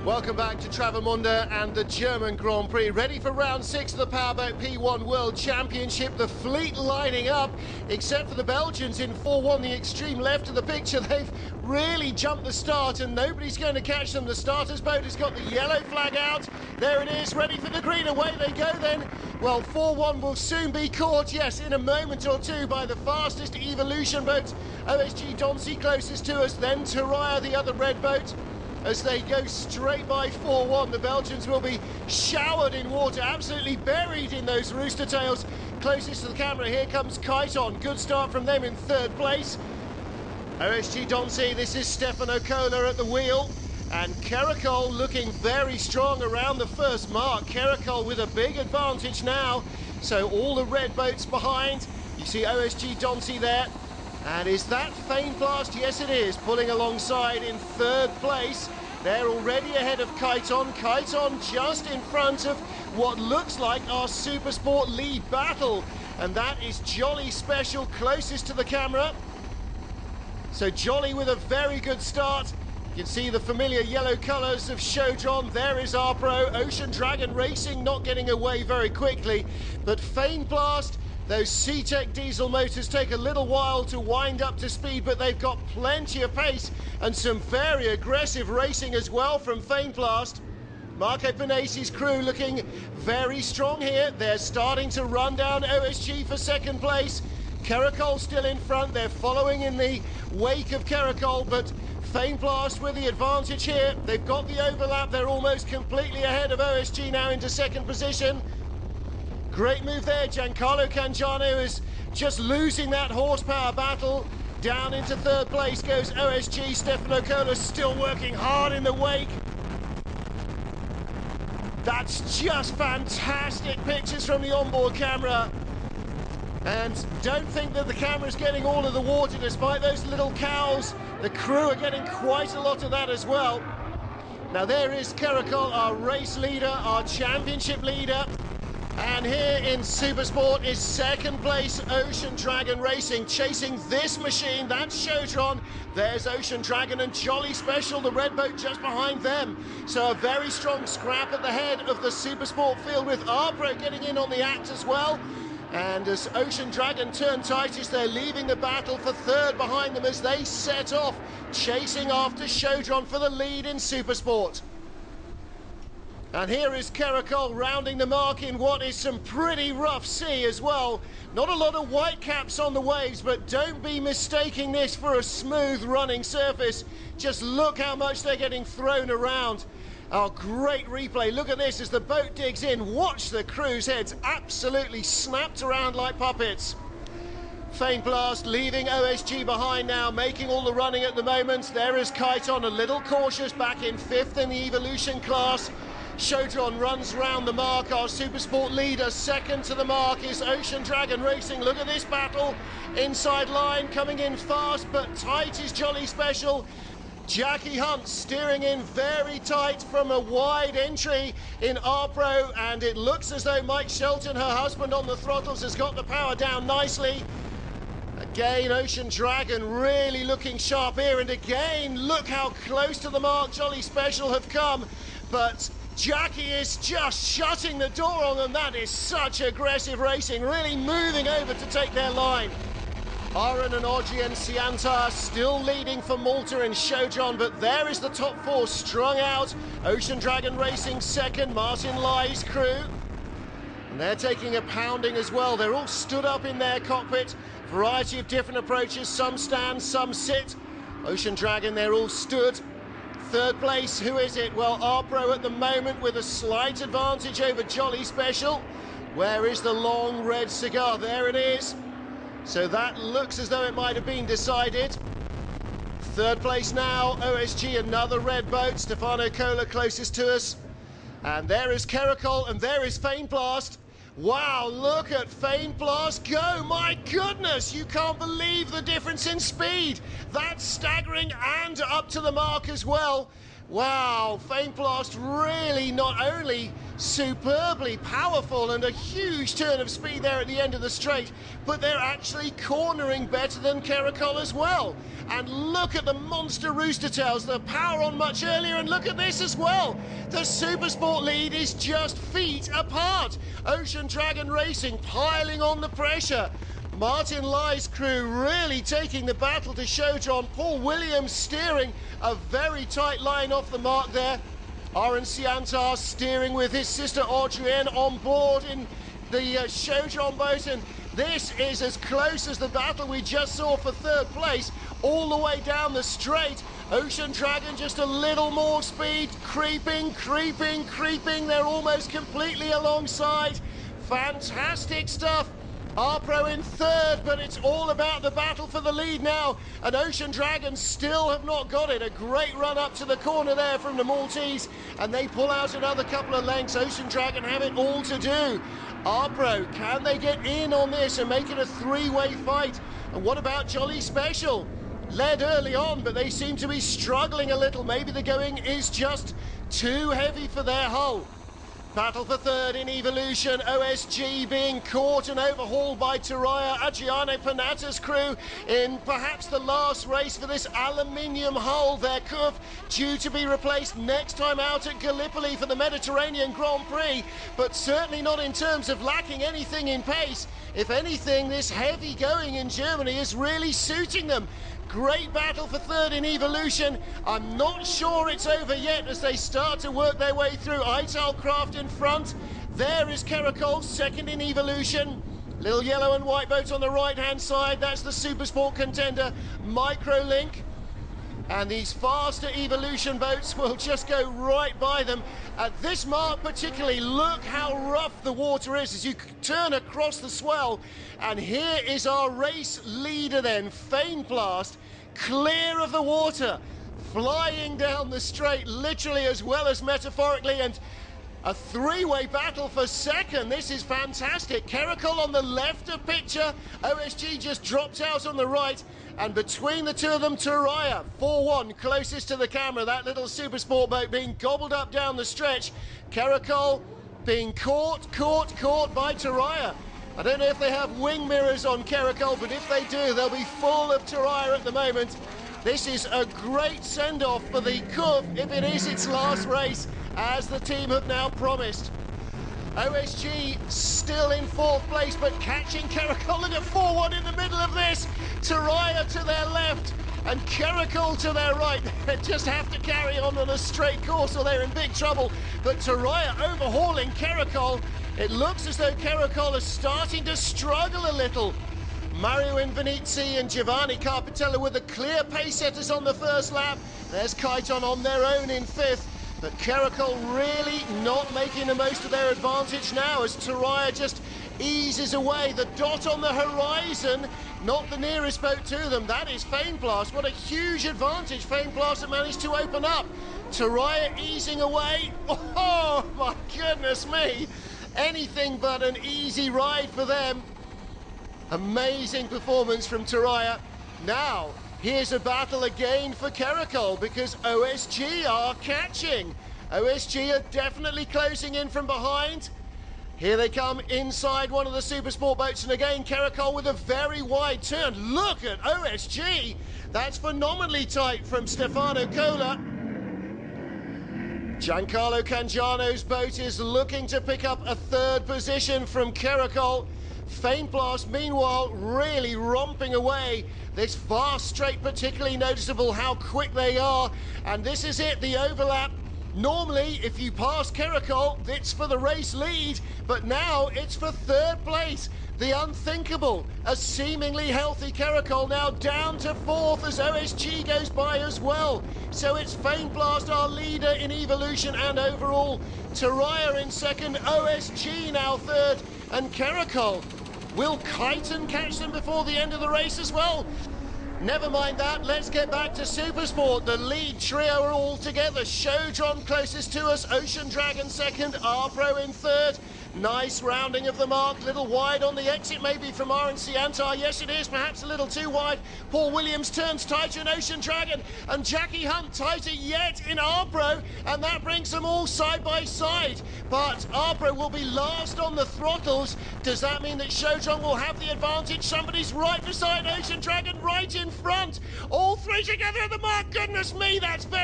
Welcome back to Travemünde and the German Grand Prix. Ready for round 6 of the Powerboat P1 World Championship. The fleet lining up, except for the Belgians in 4-1, the extreme left of the picture. They've really jumped the start and nobody's going to catch them. The starter's boat has got the yellow flag out. There it is, ready for the green. Away they go then. Well, 4-1 will soon be caught, yes, in a moment or two by the fastest Evolution boat. OSG-Donzi closest to us, then Toraya, the other red boat. As they go straight by 4-1, the Belgians will be showered in water, absolutely buried in those rooster tails. Closest to the camera, here comes Kyton. Good start from them in third place. OSG-Donzi, this is Stefano Cola at the wheel. And Caracol looking very strong around the first mark. Caracol with a big advantage now. So all the red boats behind. You see OSG-Donzi there. And is that Fane Blast? Yes, it is, pulling alongside in third place. They're already ahead of Kyton. Kyton just in front of what looks like our Supersport lead battle. And that is Jolly Special closest to the camera. So Jolly with a very good start. You can see the familiar yellow colours of Chaudron. There is our pro. Ocean Dragon Racing not getting away very quickly. But Fane Blast, those C-Tech diesel motors take a little while to wind up to speed, but they've got plenty of pace and some very aggressive racing as well from Fane Blast. Marco Panesi's crew looking very strong here. They're starting to run down OSG for second place. Caracol still in front. They're following in the wake of Caracol, but Fane Blast with the advantage here. They've got the overlap. They're almost completely ahead of OSG now into second position. Great move there. Giancarlo Cangiano is just losing that horsepower battle. Down into third place goes OSG. Stefano Cola still working hard in the wake. That's just fantastic pictures from the onboard camera. And don't think that the camera's getting all of the water despite those little cows. The crew are getting quite a lot of that as well. Now there is Caracol, our race leader, our championship leader. And here in Supersport is second place Ocean Dragon Racing, chasing this machine. That's Chaudron. There's Ocean Dragon and Jolly Special, the red boat just behind them. So a very strong scrap at the head of the Supersport field with Arbro getting in on the act as well. And as Ocean Dragon turn tightest, they're leaving the battle for third behind them as they set off, chasing after Chaudron for the lead in Supersport. And here is Caracol rounding the mark in what is some pretty rough sea as well. Not a lot of white caps on the waves, but don't be mistaking this for a smooth running surface. Just look how much they're getting thrown around. Oh, great replay. Look at this as the boat digs in. Watch the crew's heads absolutely snapped around like puppets. Fane Blast leaving OSG behind now, making all the running at the moment. There is Kyton, a little cautious, back in fifth in the Evolution class. Chaudron runs round the mark, our Supersport leader. Second to the mark is Ocean Dragon Racing. Look at this battle. Inside line, coming in fast, but tight is Jolly Special. Jackie Hunt steering in very tight from a wide entry in R-Pro, and it looks as though Mike Shelton, her husband on the throttles, has got the power down nicely. Again, Ocean Dragon really looking sharp here, and again, look how close to the mark Jolly Special have come. But Jackie is just shutting the door on them. That is such aggressive racing, really moving over to take their line. Aaron and Audrey and Sianta still leading for Malta and Chaudron, but there is the top four strung out. Ocean Dragon Racing second, Martin Lai's crew. And they're taking a pounding as well. They're all stood up in their cockpit. Variety of different approaches, some stand, some sit. Ocean Dragon, they're all stood. Third place, who is it? Well, R-Pro at the moment with a slight advantage over Jolly Special. Where is the long red cigar? There it is. So that looks as though it might have been decided. Third place now, OSG, another red boat. Stefano Cola closest to us. And there is Caracol, and there is Fane Blast. Wow, look at Fane Blast go. My goodness, you can't believe the difference in speed. That's staggering, and up to the mark as well. Wow, Fameblast really not only superbly powerful and a huge turn of speed there at the end of the straight, but they're actually cornering better than Caracol as well. And look at the monster rooster tails, the power on much earlier, and look at this as well. The Supersport lead is just feet apart. Ocean Dragon Racing piling on the pressure. Martin Lai's crew really taking the battle to Showtron. Paul Williams steering a very tight line off the mark there. Aaron Siantar steering with his sister Audrienne on board in the Showtron boat, and this is as close as the battle we just saw for third place all the way down the straight. Ocean Dragon just a little more speed, creeping. They're almost completely alongside. Fantastic stuff. R-Pro in third, but it's all about the battle for the lead now, and Ocean Dragons still have not got it. A great run up to the corner there from the Maltese, and they pull out another couple of lengths. Ocean Dragon have it all to do. R-Pro, can they get in on this and make it a three-way fight? And what about Jolly Special? Led early on, but they seem to be struggling a little. Maybe the going is just too heavy for their hull. Battle for third in Evolution, OSG being caught and overhauled by Taraya. Adriano Panata's crew in perhaps the last race for this aluminium hull. Their curve due to be replaced next time out at Gallipoli for the Mediterranean Grand Prix, but certainly not in terms of lacking anything in pace. If anything, this heavy going in Germany is really suiting them. Great battle for third in Evolution. I'm not sure it's over yet as they start to work their way through. Italcraft in front. There is Caracol, second in Evolution. Little yellow and white boat on the right-hand side. That's the Supersport contender, Microlink. And these faster Evolution boats will just go right by them. At this mark particularly, look how rough the water is as you turn across the swell. And here is our race leader then, Fameblast, clear of the water, flying down the straight, literally as well as metaphorically, and a three-way battle for second. This is fantastic. Caracol on the left of picture, OSG just dropped out on the right, and between the two of them, Taraya, 4-1, closest to the camera. That little Supersport boat being gobbled up down the stretch. Caracol being caught by Taraya. I don't know if they have wing mirrors on Caracol, but if they do, they'll be full of Taraya at the moment. This is a great send-off for the Cove, if it is its last race, as the team have now promised. OSG still in fourth place, but catching Caracol. Look at 4-1 in the middle of this. Taraya to their left and Caracol to their right. They just have to carry on a straight course or they're in big trouble. But Taraya overhauling Caracol. It looks as though Caracol is starting to struggle a little. Mario Invenizzi and Giovanni Carpitella were the clear pace setters on the first lap. There's Kyton on their own in fifth. But Caracol really not making the most of their advantage now as Taraya just eases away. The dot on the horizon, not the nearest boat to them. That is Fameblast. What a huge advantage Fameblast have managed to open up. Taraya easing away. Oh my goodness me. Anything but an easy ride for them. Amazing performance from Taraya. Now, here's a battle again for Caracol because OSG are catching. OSG are definitely closing in from behind. Here they come inside one of the Supersport boats, and again Caracol with a very wide turn. Look at OSG. That's phenomenally tight from Stefano Cola. Giancarlo Cangiano's boat is looking to pick up a third position from Caracol. Fameblast, meanwhile, really romping away. This fast straight, particularly noticeable how quick they are. And this is it, the overlap. Normally, if you pass Caracol, it's for the race lead, but now it's for third place. The unthinkable, a seemingly healthy Caracol now down to fourth as OSG goes by as well. So it's Fameblast, our leader in Evolution and overall. Taraya in second, OSG now third, and Caracol. Will Kyton catch them before the end of the race as well? Never mind that, let's get back to Supersport. The lead trio are all together. Showtron closest to us, Ocean Dragon second, R-Pro in third. Nice rounding of the mark, little wide on the exit maybe from RNC Antar. Yes, it is, perhaps a little too wide. Paul Williams turns tighter in Ocean Dragon, and Jackie Hunt tighter yet in Arbro, and that brings them all side by side. But Arbro will be last on the throttles. Does that mean that Shojong will have the advantage? Somebody's right beside Ocean Dragon, right in front. All three together at the mark. Goodness me, that's very